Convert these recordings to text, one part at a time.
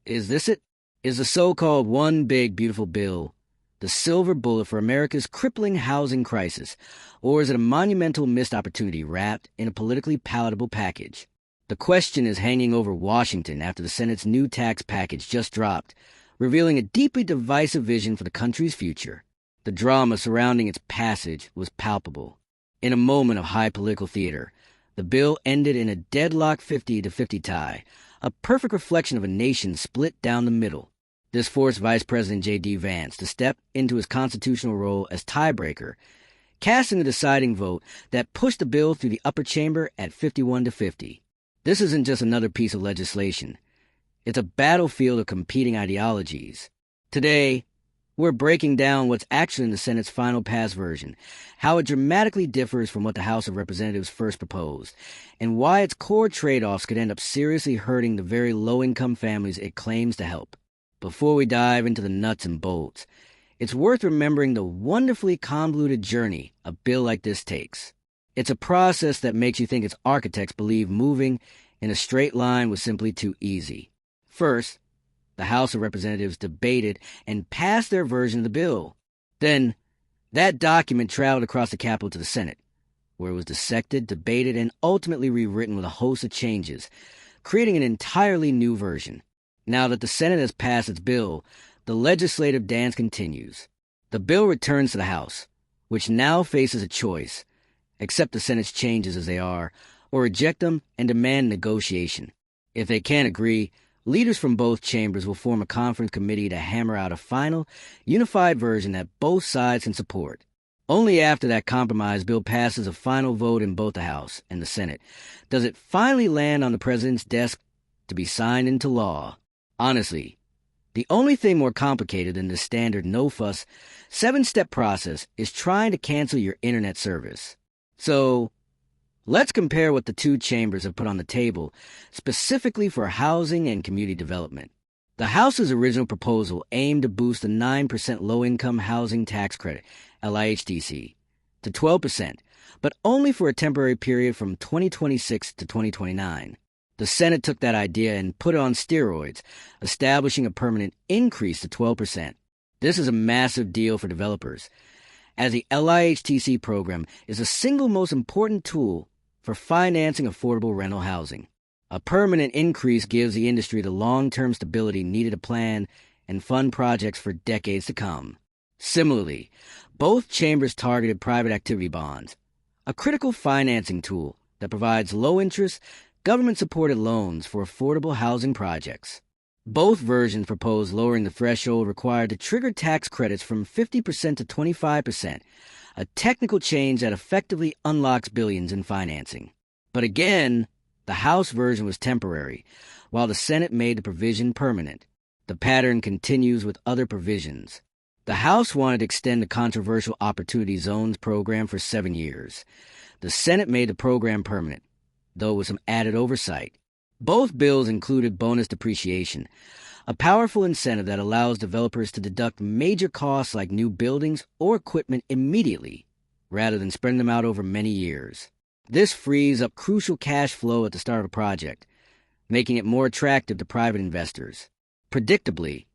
Is this it? Is the so-called One Big Beautiful Bill the silver bullet for America's crippling housing crisis, or is it a monumental missed opportunity wrapped in a politically palatable package? The question is hanging over Washington after the Senate's new tax package just dropped, revealing a deeply divisive vision for the country's future. The drama surrounding its passage was palpable. In a moment of high political theater, the bill ended in a deadlock 50-50 tie, a perfect reflection of a nation split down the middle. This forced Vice President J.D. Vance to step into his constitutional role as tiebreaker, casting the deciding vote that pushed the bill through the upper chamber at 51-50. This isn't just another piece of legislation. It's a battlefield of competing ideologies. Today, we're breaking down what's actually in the Senate's final pass version, how it dramatically differs from what the House of Representatives first proposed, and why its core trade-offs could end up seriously hurting the very low-income families it claims to help. Before we dive into the nuts and bolts, it's worth remembering the wonderfully convoluted journey a bill like this takes. It's a process that makes you think its architects believe moving in a straight line was simply too easy. First, the House of Representatives debated and passed their version of the bill. Then, that document traveled across the Capitol to the Senate, where it was dissected, debated, and ultimately rewritten with a host of changes, creating an entirely new version. Now that the Senate has passed its bill, the legislative dance continues. The bill returns to the House, which now faces a choice: accept the Senate's changes as they are, or reject them and demand negotiation. If they can't agree, leaders from both chambers will form a conference committee to hammer out a final, unified version that both sides can support. Only after that compromise bill passes a final vote in both the House and the Senate does it finally land on the president's desk to be signed into law. Honestly, the only thing more complicated than the standard no-fuss, 7-step process is trying to cancel your internet service. So, let's compare what the two chambers have put on the table, specifically for housing and community development. The House's original proposal aimed to boost the 9% low-income housing tax credit, LIHTC, to 12%, but only for a temporary period from 2026 to 2029. The Senate took that idea and put it on steroids, establishing a permanent increase to 12%. This is a massive deal for developers, as the LIHTC program is the single most important tool for financing affordable rental housing. A permanent increase gives the industry the long-term stability needed to plan and fund projects for decades to come. Similarly, both chambers targeted private activity bonds, a critical financing tool that provides low-interest, government-supported loans for affordable housing projects. Both versions propose lowering the threshold required to trigger tax credits from 50% to 25%, a technical change that effectively unlocks billions in financing. But again, the House version was temporary, while the Senate made the provision permanent. The pattern continues with other provisions. The House wanted to extend the controversial Opportunity Zones program for 7 years. The Senate made the program permanent, though with some added oversight. Both bills included bonus depreciation, a powerful incentive that allows developers to deduct major costs like new buildings or equipment immediately, rather than spreading them out over many years. This frees up crucial cash flow at the start of a project, making it more attractive to private investors. Predictably,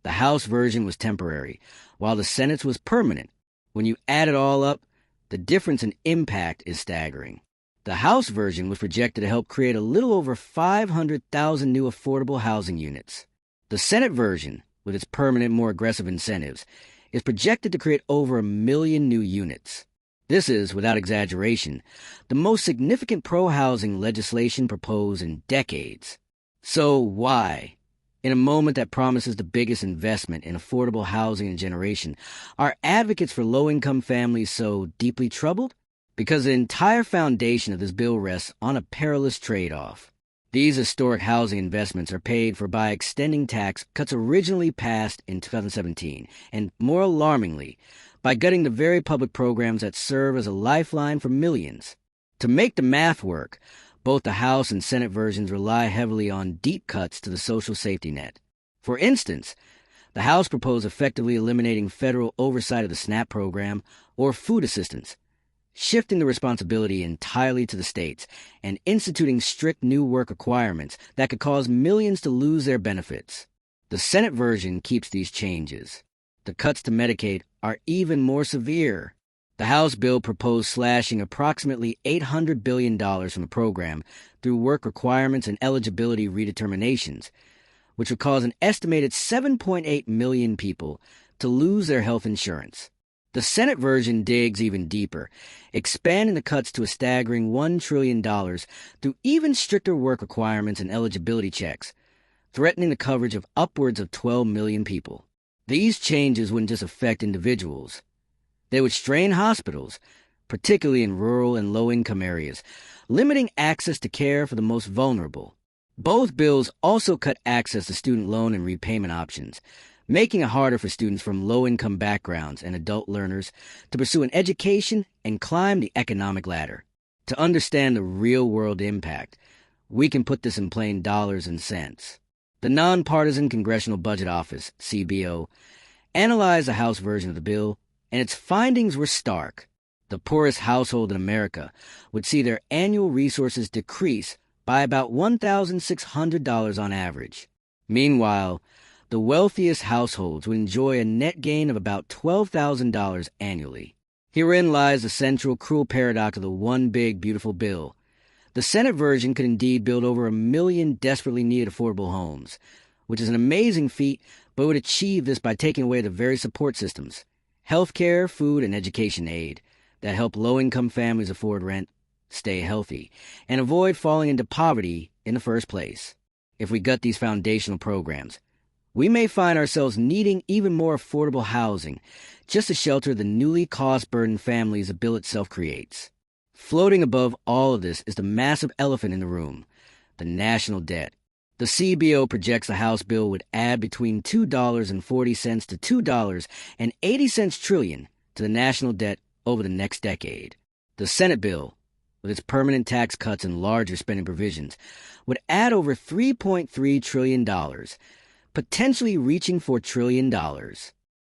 the House version was temporary, while the Senate's was permanent. When you add it all up, the difference in impact is staggering. The House version was projected to help create a little over 500,000 new affordable housing units. The Senate version, with its permanent, more aggressive incentives, is projected to create over 1 million new units. This is, without exaggeration, the most significant pro-housing legislation proposed in decades. So why, in a moment that promises the biggest investment in affordable housing in a generation, are advocates for low-income families so deeply troubled? Because the entire foundation of this bill rests on a perilous trade-off. These historic housing investments are paid for by extending tax cuts originally passed in 2017, and more alarmingly, by gutting the very public programs that serve as a lifeline for millions. To make the math work, both the House and Senate versions rely heavily on deep cuts to the social safety net. For instance, the House proposed effectively eliminating federal oversight of the SNAP program or food assistance, shifting the responsibility entirely to the states and instituting strict new work requirements that could cause millions to lose their benefits. The Senate version keeps these changes. The cuts to Medicaid are even more severe. The House bill proposed slashing approximately $800 billion from the program through work requirements and eligibility redeterminations, which would cause an estimated 7.8 million people to lose their health insurance. The Senate version digs even deeper, expanding the cuts to a staggering $1 trillion through even stricter work requirements and eligibility checks, threatening the coverage of upwards of 12 million people. These changes wouldn't just affect individuals. They would strain hospitals, particularly in rural and low-income areas, limiting access to care for the most vulnerable. Both bills also cut access to student loan and repayment options, making it harder for students from low-income backgrounds and adult learners to pursue an education and climb the economic ladder. To understand the real-world impact, we can put this in plain dollars and cents. The Nonpartisan Congressional Budget Office, CBO, analyzed the House version of the bill, and its findings were stark. The poorest household in America would see their annual resources decrease by about $1,600 on average. Meanwhile, the wealthiest households would enjoy a net gain of about $12,000 annually. Herein lies the central cruel paradox of the one big, beautiful bill. The Senate version could indeed build over 1 million desperately needed affordable homes, which is an amazing feat, but would achieve this by taking away the very support systems, healthcare, food, and education aid, that help low-income families afford rent, stay healthy, and avoid falling into poverty in the first place. If we gut these foundational programs, we may find ourselves needing even more affordable housing just to shelter the newly cost-burdened families the bill itself creates. Floating above all of this is the massive elephant in the room, the national debt. The CBO projects the House bill would add between $2.40 to $2.80 trillion to the national debt over the next decade. The Senate bill, with its permanent tax cuts and larger spending provisions, would add over $3.3 trillion, potentially reaching $4 trillion.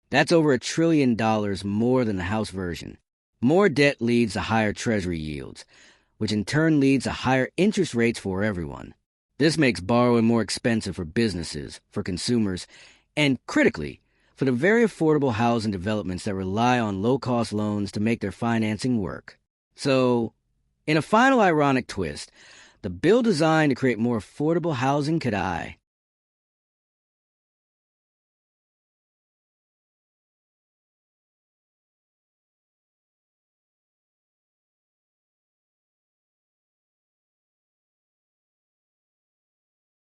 That's over $1 trillion more than the House version. More debt leads to higher Treasury yields, which in turn leads to higher interest rates for everyone. This makes borrowing more expensive for businesses, for consumers, and, critically, for the very affordable housing developments that rely on low-cost loans to make their financing work. So, in a final ironic twist, the bill designed to create more affordable housing could